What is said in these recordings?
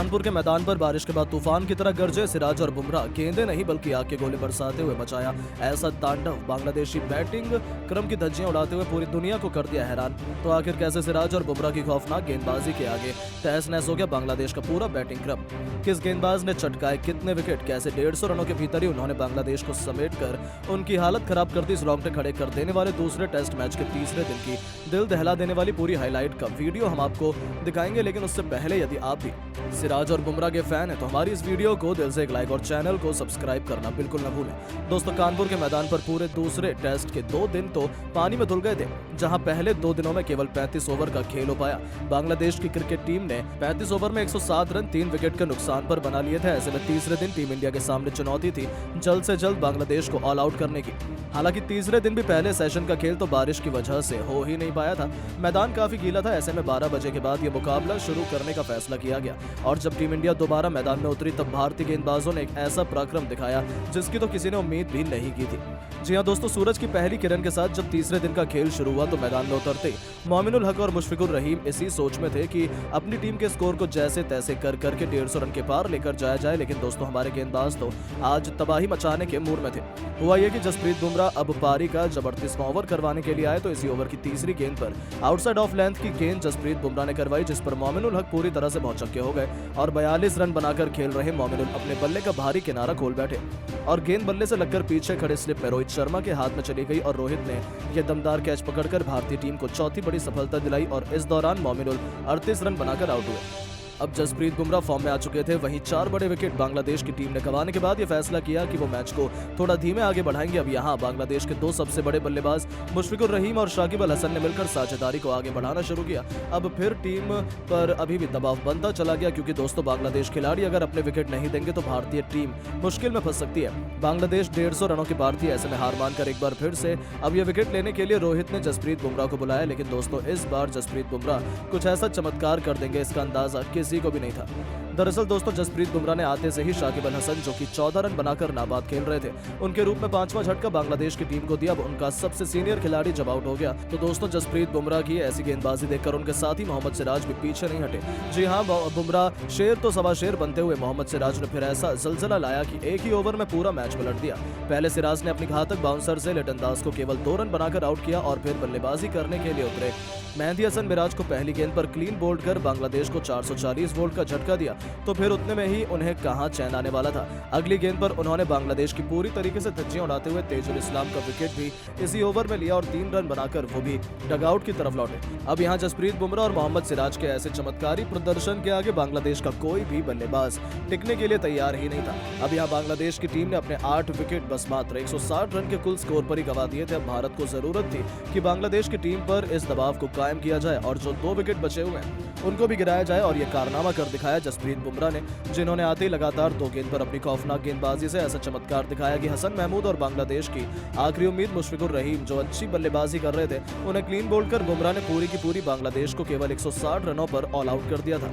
कानपुर के मैदान पर बारिश के बाद तूफान की तरह गरजे सिराज और बुमराह। गेंदे नहीं बल्कि आग के गोले बरसाते हुए मचाया ऐसा तांडव। बांग्लादेशी बैटिंग क्रम की धज्जियां उड़ाते हुए पूरी दुनिया को कर दिया हैरान। तो आखिर कैसे सिराज और बुमराह की खौफनाक गेंदबाजी के आगे तहस नहस हो गया बांग्लादेश का पूरा बैटिंग क्रम। किस गेंदबाज ने चटकाए कितने विकेट, कैसे 150 रनों के भीतर ही उन्होंने बांग्लादेश को समेटकर उनकी हालत खराब कर दी। इस रोंगटे खड़े कर देने वाले दूसरे टेस्ट मैच के तीसरे दिन की दिल दहला देने वाली पूरी हाईलाइट का वीडियो हम आपको दिखाएंगे। लेकिन उससे पहले यदि आप भी सिराज और बुमराह के फैन हैं तो हमारी इस वीडियो को दिल से एक लाइक और चैनल को सब्सक्राइब करना बिल्कुल न भूलें। दोस्तों, कानपुर के मैदान पर पूरे दूसरे टेस्ट के 2 दिन तो पानी में धुल गए थे, जहां पहले 2 दिनों में केवल 35 ओवर का खेल हो पाया। बांग्लादेश की क्रिकेट टीम ने 35 ओवर में 107 रन 3 विकेट के नुकसान पर बना लिए थे। ऐसे में तीसरे दिन टीम इंडिया के सामने चुनौती थी जल्द से जल्द बांग्लादेश को ऑल आउट करने की। हालांकि तीसरे दिन भी पहले सेशन का खेल तो बारिश की वजह से हो ही नहीं पाया था। मैदान काफी गीला था। ऐसे में 12 बजे के बाद यह मुकाबला शुरू करने का फैसला किया गया और जब टीम इंडिया दोबारा मैदान में उतरी तब भारतीय गेंदबाजों ने एक ऐसा पराक्रम दिखाया जिसकी तो किसी ने उम्मीद भी नहीं की थी। जी हां दोस्तों, सूरज की पहली किरण के साथ जब तीसरे दिन का खेल शुरू हुआ तो मैदान में उतरते मोमिनुल हक और मुशफिकुर रहीम इसी सोच में थे कि अपनी टीम के स्कोर को जैसे तैसे कर करके 150 रन के पार लेकर जाया जाए। लेकिन दोस्तों, हमारे गेंदबाज तो आज तबाही मचाने के मूड में थे। हुआ यह कि जसप्रीत बुमराह अब पारी का जब 38वां ओवर करवाने के लिए आए तो इसी ओवर की तीसरी गेंद पर आउटसाइड ऑफ लेंथ की गेंद जसप्रीत बुमराह ने करवाई, जिस पर मोमिनुल हक पूरी तरह से भौचक्के हो गए और 42 रन बनाकर खेल रहे मोमिनुल अपने बल्ले का भारी किनारा खोल बैठे और गेंद बल्ले से लगकर पीछे खड़े स्लिप में रोहित शर्मा के हाथ में चली गई और रोहित ने यह दमदार कैच पकड़कर भारतीय टीम को चौथी बड़ी सफलता दिलाई और इस दौरान मोमिनुल 38 रन बनाकर आउट हुए। अब जसप्रीत बुमराह फॉर्म में आ चुके थे। वहीं 4 बड़े विकेट बांग्लादेश की टीम ने गंवाने के बाद यह फैसला किया कि वो मैच को थोड़ा धीमे आगे बढ़ाएंगे। अब यहाँ बांग्लादेश के 2 सबसे बड़े बल्लेबाज मुशफिकुर रहीम और शाकिब अल हसन ने मिलकर साझेदारी को आगे बढ़ाना शुरू किया। अब फिर टीम पर अभी भी दबाव बनता चला गया क्योंकि दोस्तों, बांग्लादेश खिलाड़ी अगर अपने विकेट नहीं देंगे तो भारतीय टीम मुश्किल में फंस सकती है। बांग्लादेश 150 रनों की पार थी। ऐसे में हार मानकर एक बार फिर से अब यह विकेट लेने के लिए रोहित ने जसप्रीत बुमराह को बुलाया। लेकिन दोस्तों, इस बार जसप्रीत बुमराह कुछ ऐसा चमत्कार कर देंगे इसका अंदाजा किसी को भी नहीं था। दरअसल दोस्तों, जसप्रीत बुमराह ने आते से ही शाकिब अल हसन जो कि 14 रन बनाकर नाबाद खेल रहे थे उनके रूप में 5वां झटका बांग्लादेश की टीम को दिया। अब उनका सबसे सीनियर खिलाड़ी जब आउट हो गया तो दोस्तों, जसप्रीत बुमराह की ऐसी गेंदबाजी देखकर उनके साथी मोहम्मद सिराज भी पीछे नहीं हटे। जी हां, बुमराह शेर तो सवा शेर बनते हुए मोहम्मद सिराज ने फिर ऐसा जलजला लाया कि एक ही ओवर में पूरा मैच पलट दिया। पहले सिराज ने अपनी घातक बाउंसर से लिटन दास को केवल 2 रन बनाकर आउट किया और फिर बल्लेबाजी करने के लिए उतरे मेहदी हसन मिराज को पहली गेंद पर क्लीन बोल्ड कर बांग्लादेश को 440 वोल्ट का झटका दिया तो फिर उतने में ही उन्हें कहां चैन आने वाला था। अगली गेंद पर उन्होंने बांग्लादेश की पूरी तरीके से धज्जियां उड़ाते हुए तेजुल इस्लाम का विकेट भी इसी ओवर में लिया और 3 रन बनाकर वो भी डगआउट की तरफ लौटे। अब यहां जसप्रीत बुमराह और मोहम्मद सिराज के ऐसे चमत्कारी प्रदर्शन के आगे बांग्लादेश का कोई भी बल्लेबाज टिकने के लिए तैयार ही नहीं था। अब यहां बांग्लादेश की टीम ने अपने 8 विकेट बस मात्र 160 रन के कुल स्कोर पर ही गंवा दिए थे। अब भारत को जरूरत थी कि बांग्लादेश की टीम पर इस दबाव को कायम किया जाए और जो 2 विकेट बचे हुए हैं उनको भी गिराया जाए और यह कारनामा कर दिखाया जसप्रीत बुमराह ने, जिन्होंने आते ही लगातार 2 गेंद पर अपनी खौफनाक गेंदबाजी से ऐसा चमत्कार दिखाया कि हसन महमूद और बांग्लादेश की आखिरी उम्मीद मुशफिकुर रहीम जो अच्छी बल्लेबाजी कर रहे थे उन्हें क्लीन बोल्ड कर बुमराह ने पूरी की पूरी बांग्लादेश को केवल 160 रनों पर ऑल आउट कर दिया था।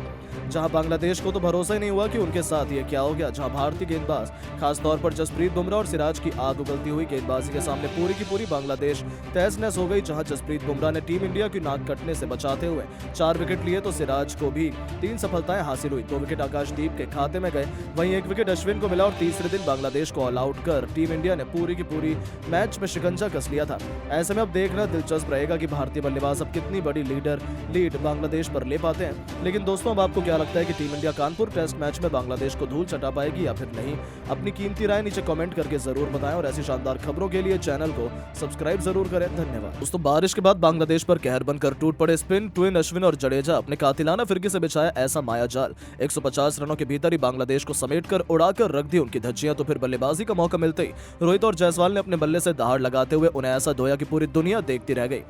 जहां बांग्लादेश को तो भरोसा ही नहीं हुआ कि उनके साथ ये क्या हो गया, जहां भारतीय गेंदबाज खासतौर पर जसप्रीत बुमराह और सिराज की आग उगलती हुई गेंदबाजी के सामने पूरी की पूरी बांग्लादेश तहस नहस हो गई। जहां जसप्रीत बुमराह ने टीम इंडिया की नाक कटने से बचाते हुए 4 विकेट लिए तो सिराज को भी 3 सफलताएं हासिल हुई। 2 विकेट आकाशदीप के खाते में गए, वहीं 1 विकेट अश्विन को मिला और तीसरे दिन बांग्लादेश को ऑल आउट कर टीम इंडिया ने पूरी की पूरी मैच में शिकंजा कस लिया था। ऐसे में अब देखना दिलचस्प रहेगा कि भारतीय बल्लेबाज अब कितनी बड़ी लीड बांग्लादेश पर ले पाते हैं। लेकिन दोस्तों, अब आपको क्या लगता है कि team India Kanpur test match में बांग्लादेश को धूल चटा पाएगी या फिर नहीं? अपनी कीमती राय नीचे कमेंट करके जरूर बताएं और ऐसी शानदार खबरों के लिए चैनल को सब्सक्राइब जरूर करें। धन्यवाद। दोस्तों, बारिश के बाद बांग्लादेश पर कहर बनकर टूट पड़े स्पिन ट्विन अश्विन और जडेजा अपने कातिलाना फिरकी से बिछाया ऐसा माया जाल। 150 रनों के भीतर ही बांग्लादेश को समेटकर उड़ाकर रख दी उनकी धज्जियां। तो फिर बल्लेबाजी का मौका मिलते ही रोहित और जायसवाल ने अपने बल्ले से दहाड़ लगाते हुए उन्हें ऐसा धोया कि पूरी दुनिया देखती रह गई।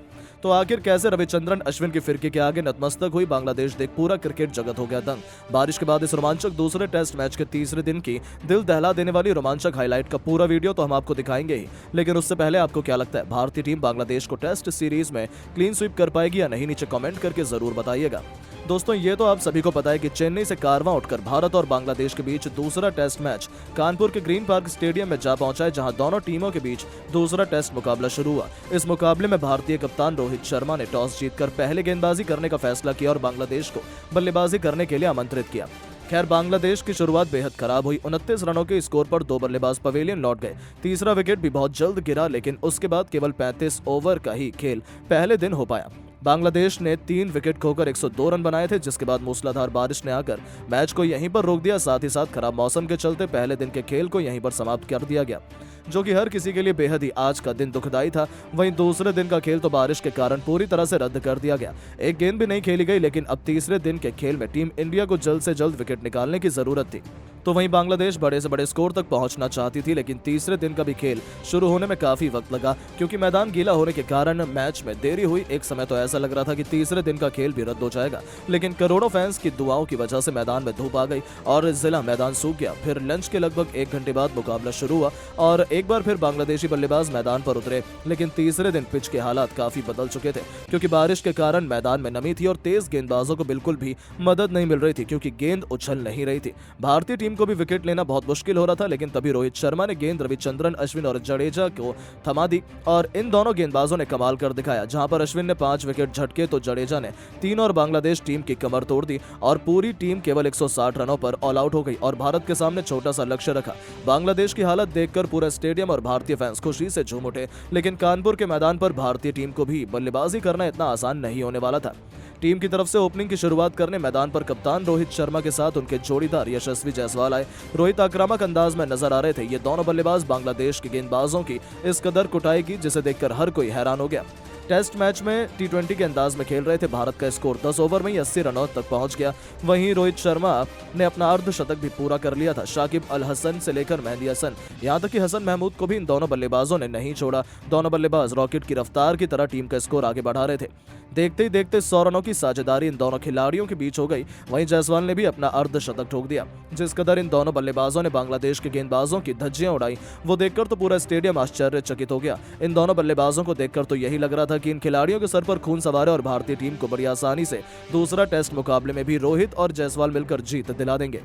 तो आखिर कैसे रविचंद्रन अश्विन की फिरकी के आगे नतमस्तक हुई बांग्लादेश देख पूरा क्रिकेट जगत हो गया दंग। बारिश के बाद इस रोमांचक दूसरे टेस्ट मैच के तीसरे दिन की दिल दहला देने वाली रोमांचक हाईलाइट का पूरा वीडियो तो हम आपको दिखाएंगे ही। लेकिन उससे पहले आपको क्या लगता है, भारतीय टीम बांग्लादेश को टेस्ट सीरीज में क्लीन स्वीप कर पाएगी या नहीं? नीचे कमेंट करके जरूर बताइएगा। दोस्तों, ये तो आप सभी को पता है कि चेन्नई से कारवां उठकर भारत और बांग्लादेश के बीच दूसरा टेस्ट मैच कानपुर के ग्रीन पार्क स्टेडियम में जा पहुंचा है, जहां दोनों टीमों के बीच दूसरा टेस्ट मुकाबला शुरू हुआ। इस मुकाबले में भारतीय कप्तान रोहित शर्मा ने टॉस जीतकर पहले गेंदबाजी करने का फैसला किया और बांग्लादेश को बल्लेबाजी करने के लिए आमंत्रित किया। खैर बांग्लादेश की शुरुआत बेहद खराब हुई। 29 रनों के स्कोर पर 2 बल्लेबाज पवेलियन लौट गए। तीसरा विकेट भी बहुत जल्द गिरा, लेकिन उसके बाद केवल 35 ओवर का ही खेल पहले दिन हो पाया। बांग्लादेश ने 3 विकेट खोकर 102 रन बनाए थे, जिसके बाद मूसलाधार बारिश ने आकर मैच को यहीं पर रोक दिया। साथ ही साथ खराब मौसम के चलते पहले दिन के खेल को यहीं पर समाप्त कर दिया गया, जो कि हर किसी के लिए बेहद ही आज का दिन दुखदाई था। वहीं दूसरे दिन का खेल तो बारिश के कारण पूरी तरह से रद्द कर दिया गया। एक गेंद भी नहीं खेली गई, लेकिन अब तीसरे दिन के खेल में टीम इंडिया को जल्द से जल्द विकेट निकालने की जरूरत थी। तो वहीं बांग्लादेश बड़े से बड़े स्कोर तक पहुंचना चाहती थी, लेकिन तीसरे दिन का भी खेल शुरू होने में काफी वक्त लगा, क्योंकि मैदान गीला होने के कारण मैच में देरी हुई। एक समय तो ऐसा लग रहा था कि तीसरे दिन का खेल भी रद्द हो जाएगा, लेकिन करोड़ों फैंस की दुआओं की वजह से मैदान में धूप आ गई और जिला मैदान सूख गया। फिर लंच के लगभग 1 घंटे बाद मुकाबला शुरू हुआ और एक बार फिर बांग्लादेशी बल्लेबाज मैदान पर उतरे, लेकिन तीसरे दिन पिच के हालात काफी बदल चुके थे, क्योंकि बारिश के कारण मैदान में नमी थी और तेज गेंदबाजों को बिल्कुल भी मदद नहीं मिल रही थी, क्योंकि गेंद उछल नहीं रही थी। भारतीय टीम को भी विकेट लेना बहुत मुश्किल हो रहा था, लेकिन तभी रोहित शर्मा ने गेंद रविचंद्रन अश्विन और जडेजा को थमा दी और इन दोनों गेंदबाजों ने कमाल कर दिखाया। जहां पर अश्विन ने 5 विकेट झटके तो जडेजा ने 3 और बांग्लादेश टीम की कमर तोड़ दी और पूरी टीम केवल 160 रनों पर ऑल आउट हो गई और भारत के सामने छोटा सा लक्ष्य रखा। बांग्लादेश की हालत देखकर पूरा स्टेडियम और भारतीय फैंस खुशी से झूम उठे, लेकिन कानपुर के मैदान पर भारतीय टीम को भी बल्लेबाजी करना इतना आसान नहीं होने वाला था। टीम की तरफ से ओपनिंग की शुरुआत करने मैदान पर कप्तान रोहित शर्मा के साथ उनके जोड़ीदार यशस्वी जायसवाल आए। रोहित आक्रामक अंदाज में नजर आ रहे थे। ये दोनों बल्लेबाज बांग्लादेश के गेंदबाजों की इस कदर कुटाई की, जिसे देखकर हर कोई हैरान हो गया। टेस्ट मैच में T20 के अंदाज में खेल रहे थे। भारत का स्कोर 10 ओवर में ही 80 रनों तक पहुंच गया। वहीं रोहित शर्मा ने अपना अर्धशतक भी पूरा कर लिया था। शाकिब अल हसन से लेकर मेहदी हसन, यहां तक कि हसन महमूद को भी इन दोनों बल्लेबाजों ने नहीं छोड़ा। दोनों बल्लेबाज रॉकेट की रफ्तार की तरह टीम का स्कोर आगे बढ़ा रहे थे। देखते ही देखते 100 रनों की साझेदारी इन दोनों खिलाड़ियों के बीच हो गई। वहीं जायसवाल ने भी अपना अर्धशतक ठोक दिया। जिस कदर इन दोनों बल्लेबाजों ने बांग्लादेश के गेंदबाजों की धज्जियां उड़ाई, वो देखकर तो पूरा स्टेडियम आश्चर्यचकित हो गया। इन दोनों बल्लेबाजों को देखकर तो यही लग रहा था कि इन खिलाड़ियों के सर पर खून सवार है और भारतीय टीम को बड़ी आसानी से दूसरा टेस्ट मुकाबले में भी रोहित और जायसवाल मिलकर जीत दिला देंगे,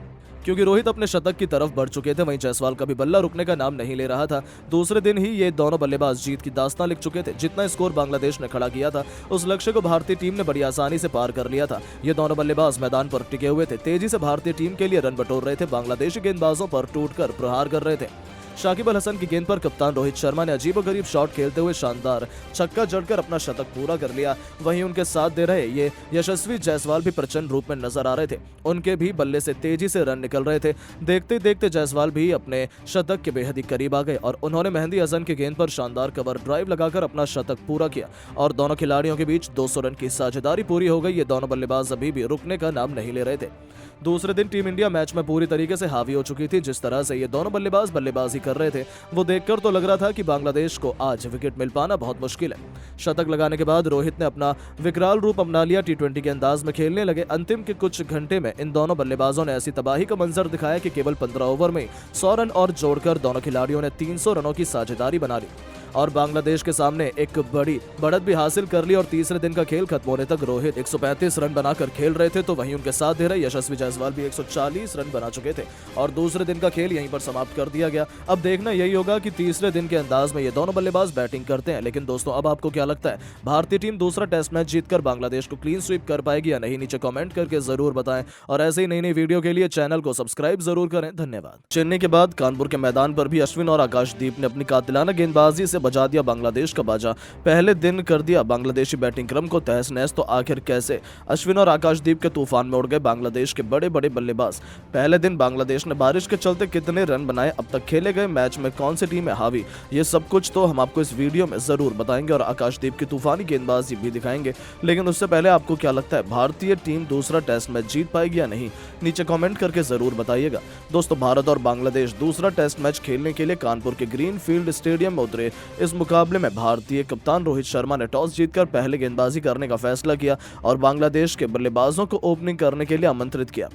क्योंकि रोहित अपने शतक की तरफ बढ़ चुके थे। वहीं जायसवाल का भी बल्ला रुकने का नाम नहीं ले रहा था। दूसरे दिन ही ये दोनों बल्लेबाज जीत की दास्तां लिख चुके थे। जितना स्कोर बांग्लादेश ने खड़ा किया था, उस लक्ष्य को भारतीय टीम ने बड़ी आसानी से पार कर लिया था। ये दोनों बल्लेबाज मैदान पर टिके हुए थे, तेजी से भारतीय टीम के लिए रन बटोर रहे थे, बांग्लादेशी गेंदबाजों पर टूटकर प्रहार कर रहे थे। शाकिब अल हसन की गेंद पर कप्तान रोहित शर्मा ने अजीबोगरीब शॉट खेलते हुए शानदार छक्का जड़कर अपना शतक पूरा कर लिया। वहीं उनके साथ दे रहे ये यशस्वी जायसवाल भी प्रचंड रूप में नजर आ रहे थे। उनके भी बल्ले से तेजी से रन निकल रहे थे। देखते देखते जायसवाल भी अपने शतक के बेहद ही करीब आ गए और उन्होंने मेहदी हसन की गेंद पर शानदार कवर ड्राइव लगाकर अपना शतक पूरा किया और दोनों खिलाड़ियों के बीच 200 रन की साझेदारी पूरी हो गई। ये दोनों बल्लेबाज अभी भी रुकने का नाम नहीं ले रहे थे। दूसरे दिन टीम इंडिया मैच में पूरी तरीके से हावी हो चुकी थी। जिस तरह से ये दोनों बल्लेबाज बल्लेबाजी कर रहे थे, वो देखकर तो लग रहा था कि बांग्लादेश को आज विकेट मिल पाना बहुत मुश्किल है। शतक लगाने के बाद रोहित ने अपना विकराल रूप अपना लिया। T20 के अंदाज में खेलने लगे। अंतिम के कुछ घंटे में इन दोनों बल्लेबाजों ने ऐसी तबाही का मंजर दिखाया कि केवल 15 ओवर में 100 रन और जोड़कर दोनों खिलाड़ियों ने 300 रनों की साझेदारी बना ली और बांग्लादेश के सामने एक बड़ी बढ़त भी हासिल कर ली। और तीसरे दिन का खेल खत्म होने तक रोहित 135 रन बनाकर खेल रहे थे, तो वहीं उनके साथ दे रहे यशस्वी जायसवाल भी 140 रन बना चुके थे और दूसरे दिन का खेल यहीं पर समाप्त कर दिया गया। अब देखना यही होगा कि तीसरे दिन के अंदाज में ये दोनों बल्लेबाज बैटिंग करते हैं। लेकिन दोस्तों, अब आपको क्या लगता है, भारतीय टीम दूसरा टेस्ट मैच जीतकर बांग्लादेश को क्लीन स्वीप कर पाएगी या नहीं? नीचे कमेंट करके जरूर बताएं और ऐसे ही नई नई वीडियो के लिए चैनल को सब्सक्राइब जरूर करें। धन्यवाद। चेन्नई के बाद कानपुर के मैदान पर भी अश्विन और आकाशदीप ने अपनी कातिलाना गेंदबाजी से बजा दिया बांग्लादेश का बाजा। पहले दिन कर दिया बांग्लादेशी बैटिंग क्रम को तहस नहस। तो आखिर कैसे अश्विन और आकाशदीप के तूफान में उड़ गए बांग्लादेश के बड़े बड़े बल्लेबाज? पहले दिन बांग्लादेश ने बारिश के चलते कितने रन बनाए, अब तक खेले गए मैच में कौन सी टीम है हावी, ये सब कुछ तो हम आपको इस वीडियो में जरूर बताएंगे और आकाशदीप की तूफानी गेंदबाजी भी दिखाएंगे। लेकिन उससे पहले आपको क्या लगता है, भारतीय टीम दूसरा टेस्ट मैच जीत पाएगी या नहीं? नीचे कमेंट करके जरूर बताइएगा। दोस्तों, भारत और बांग्लादेश दूसरा टेस्ट मैच खेलने के लिए कानपुर के ग्रीन फील्ड स्टेडियम में उतरे। इस मुकाबले में भारतीय कप्तान रोहित शर्मा ने टॉस जीतकर पहले गेंदबाजी करने का फैसला किया और बांग्लादेश के बल्लेबाजों को ओपनिंग करने के लिए आमंत्रित किया।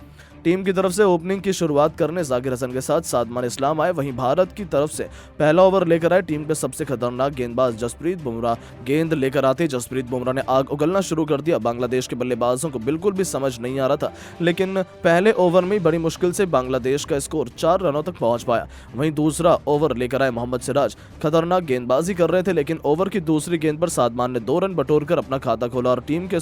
टीम की तरफ से ओपनिंग की शुरुआत करने जाकिर हसन के साथ सादमान इस्लाम आए। वहीं भारत की तरफ से पहला ओवर लेकर आए टीम के सबसे खतरनाक गेंदबाज जसप्रीत बुमराह। गेंद लेकर आते जसप्रीत बुमराह ने आग उगलना शुरू कर दिया। बांग्लादेश के बल्लेबाजों को बिल्कुल भी समझ नहीं आ रहा था, लेकिन पहले ओवर में बड़ी मुश्किल से बांग्लादेश का स्कोर 4 रनों तक पहुंच पाया। वहीं दूसरा ओवर लेकर आए मोहम्मद सिराज। खतरनाक गेंदबाजी कर रहे थे, लेकिन ओवर की दूसरी गेंद पर सादमान ने 2 रन बटोरकर अपना खाता खोला और टीम के